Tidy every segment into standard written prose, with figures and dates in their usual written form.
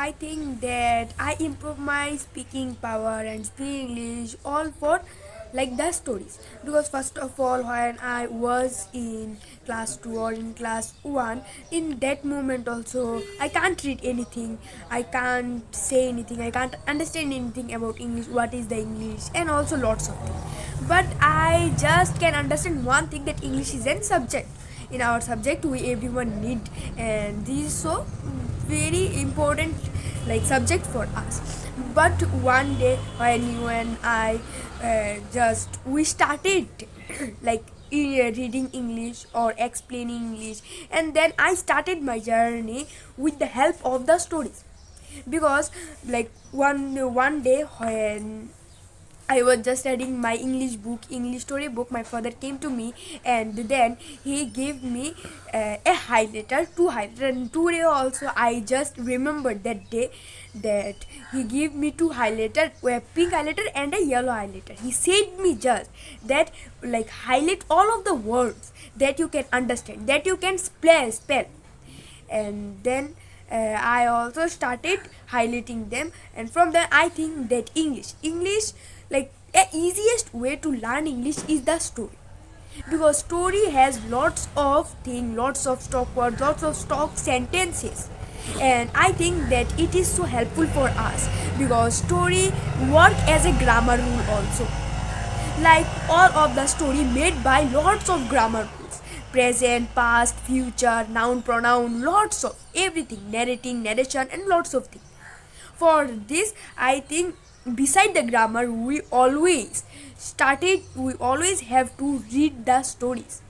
I think that I improve my speaking power and speaking English all for like the stories, because first of all when I was in class 2 or in class 1, in that moment also I can't read anything, I can't say anything, I can't understand anything about English, what is the English, and also lots of things. But I just can understand one thing, that English is a subject. In our subject we everyone need, and this is so very important like subject for us. But one day when you and I just we started like reading English or explaining English, and then I started my journey with the help of the stories. Because like one day when I was just studying my English book, English story book. My father came to me, and then he gave me a highlighter, two highlighter. And today also I just remembered that day that he gave me two highlighter, a pink highlighter and a yellow highlighter. He said me just that like highlight all of the words that you can understand, that you can spell, and then I also started highlighting them, and from there I think that English like the easiest way to learn English is the story, because story has lots of things, lots of stock words, lots of stock sentences, and I think that it is so helpful for us, because story work as a grammar rule also, like all of the story made by lots of grammar rules, present, past, future, noun, pronoun, lots of everything, narrating, narration, and lots of things. For this I think beside the grammar we always have to read the stories.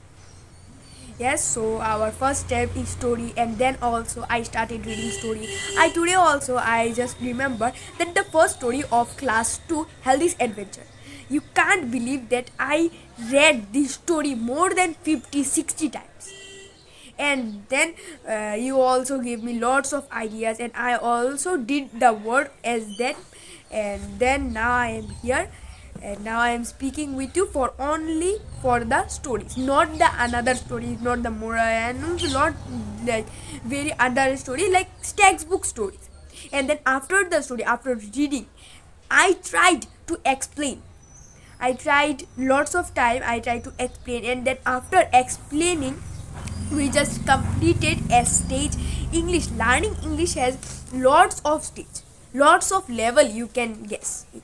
Yes, so our first step is story, and then also I started reading story. I today also I just remember that the first story of class 2, Healthy's Adventure. You can't believe that I read this story more than 50, 60 times. And then you also gave me lots of ideas, and I also did the work as that. And then now I am here, and now I am speaking with you for only for the stories, not the another stories, not the moral, and not like very other story like textbook stories. And then after the story, after reading, I tried to explain. I tried lots of time, I tried to explain, and then after explaining, we just completed a stage. English, learning English has lots of stage, lots of level, you can guess it.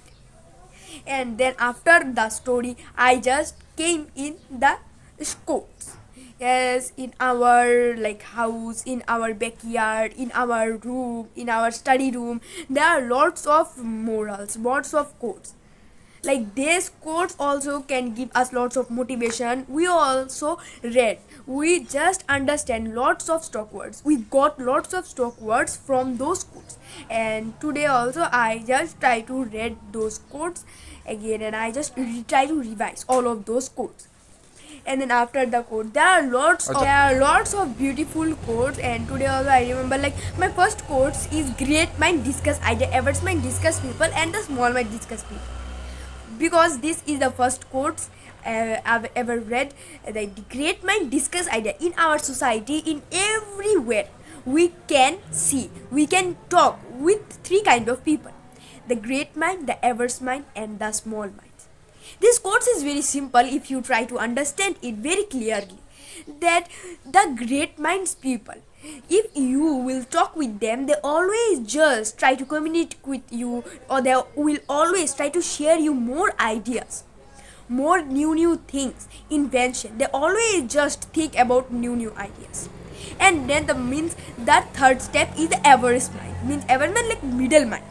And then after the story I just came in the schools. Yes, in our like house, in our backyard, in our room, in our study room, there are lots of morals, lots of quotes. Like these quotes also can give us lots of motivation. We also read, we just understand lots of stock words, we got lots of stock words from those quotes. And today also I just try to read those quotes again, and I just try to revise all of those quotes. And then after the quote, there are lots of beautiful quotes. And today also I remember like my first quotes is great mind discuss idea, average mind discuss people, and the small mind discuss people, because this is the first quotes I've ever read. The great mind discuss idea in our society, in everywhere we can see, we can talk with three kind of people: the great mind, the average mind, and the small mind. This quote is very simple if you try to understand it very clearly. That the great minds people, if you will talk with them, they always just try to communicate with you, or they will always try to share you more ideas, more new things, invention. They always just think about new ideas. And then the means that third step is the average mind, means average mind like middleman.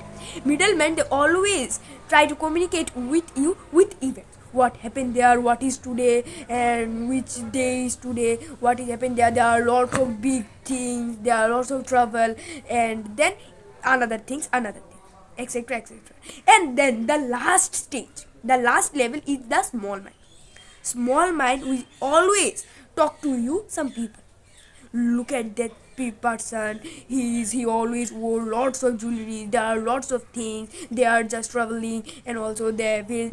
They always try to communicate with you with events, what happened there, what is today, and which day is today, what is happened there. There are lots of big things, there are lots of trouble, and then another things, etc, etc. And then the last stage, the last level is the small mind will always talk to you. Some people, look at that person, he always wore lots of jewelry, there are lots of things, they are just traveling, and also they will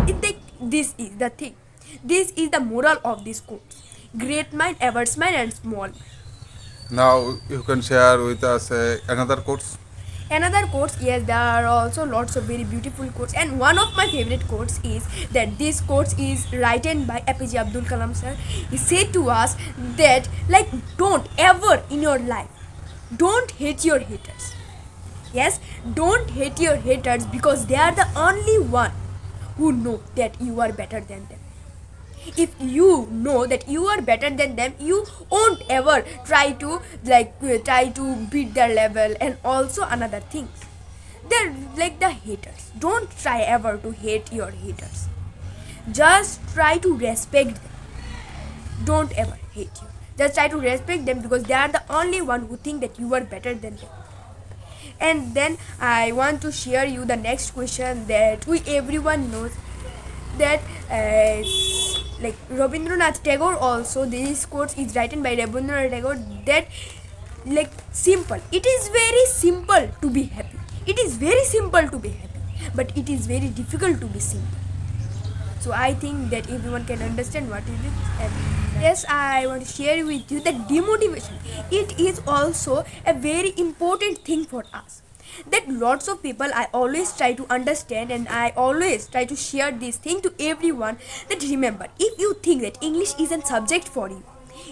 this is the thing, this is the moral of this quote: great mind, average mind, and small mind. Now you can share with us another quotes. Another quotes, yes, there are also lots of very beautiful quotes, and one of my favorite quotes is that this quote is written by APJ Abdul Kalam sir. He said to us that, like, don't ever in your life, don't hate your haters. Yes, don't hate your haters because they are the only one who know that you are better than them. If you know that you are better than them, you won't ever try to beat their level. And also another thing, they're like the haters. Don't try ever to hate your haters. Just try to respect them. Don't ever hate you. Just try to respect them because they are the only one who think that you are better than them. And then I want to share you the next question that we everyone knows, that like Rabindranath Tagore also, this quote is written by Rabindranath Tagore, that, like, simple, it is very simple to be happy, it is very simple to be happy, but it is very difficult to be simple. So I think that everyone can understand what it is. And yes, I want to share with you that demotivation, it is also a very important thing for us. That lots of people, I always try to understand and I always try to share this thing to everyone, that remember, if you think that English is a subject for you,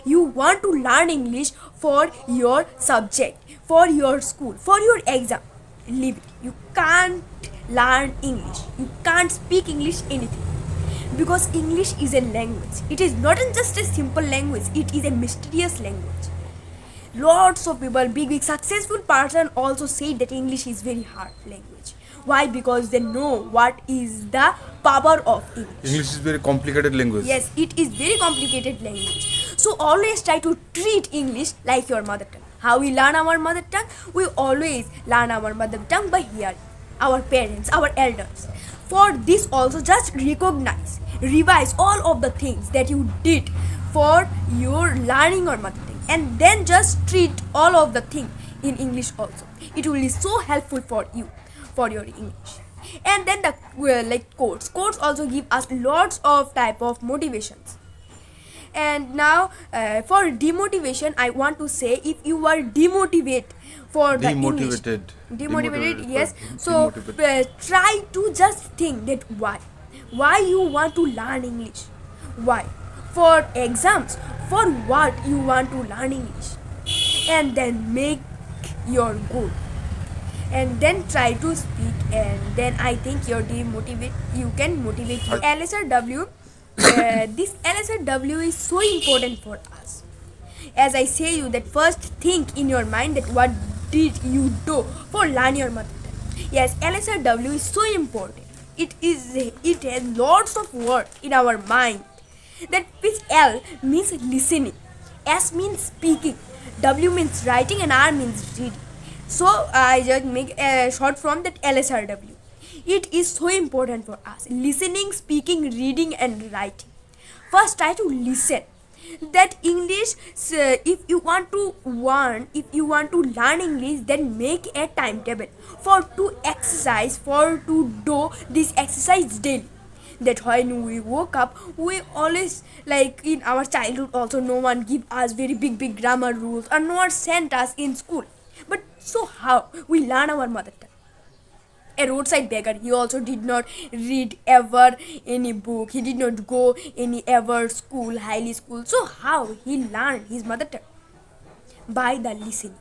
you want to learn English for your subject, for your school, for your exam, leave it. You can't learn English, you can't speak English anything, because English is a language. It is not just a simple language, it is a mysterious language. Lots of people, big successful person also say that English is very hard language. Why? Because they know what is the power of English. English is very complicated language. Yes, it is very complicated language. So always try to treat English like your mother tongue. How we learn our mother tongue? We always learn our mother tongue by hearing our parents, our elders. For this also, just recognize, revise all of the things that you did for your learning your mother tongue, and then just treat all of the thing in English also. It will be so helpful for you, for your English. And then the like quotes also give us lots of type of motivations. And now for demotivation, I want to say, if you are demotivated for the English, demotivated, yes, so try to just think that why you want to learn English, why, for exams, for what you want to learn English, and then make your goal, and then try to speak, and then I think you can motivate you. LSRW, this LSRW is so important for us. As I say you, that first think in your mind that what did you do for learn your mother tongue. Yes, LSRW is so important. It has lots of words in our mind. That which L means listening, S means speaking, W means writing, and R means reading. So I just make a short form, that LSRW. It is so important for us. Listening, speaking, reading, and writing. First, try to listen. That English, if you want to learn English, then make a timetable for to exercise, for to do this exercise daily. That when we woke up, we always, like in our childhood also, no one give us very big grammar rules, or no one sent us in school. But so how we learn our mother tongue? A roadside beggar, he also did not read ever any book, he did not go any ever school, highly school. So how he learned his mother tongue? By the listening.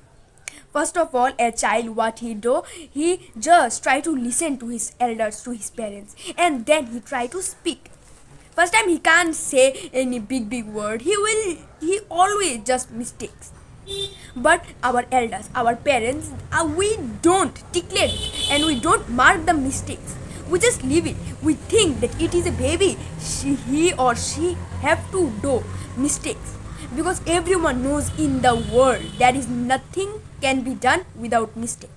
First of all, a child, what he do, he just try to listen to his elders, to his parents, and then he try to speak. First time he can't say any big word, he always just mistakes. But our elders, our parents, we don't declare it, and we don't mark the mistakes. We just leave it. We think that it is a baby, he or she have to do mistakes, because everyone knows in the world there is nothing can be done without mistake.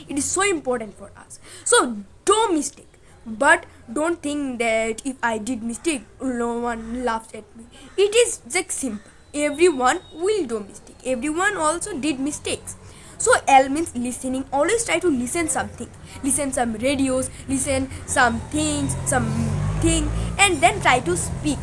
It is so important for us. So do mistake, but don't think that if I did mistake, no one laughs at me. It is just simple. Everyone will do mistake. Everyone also did mistakes. So L means listening. Always try to listen something. Listen some radios, listen some things, and then try to speak.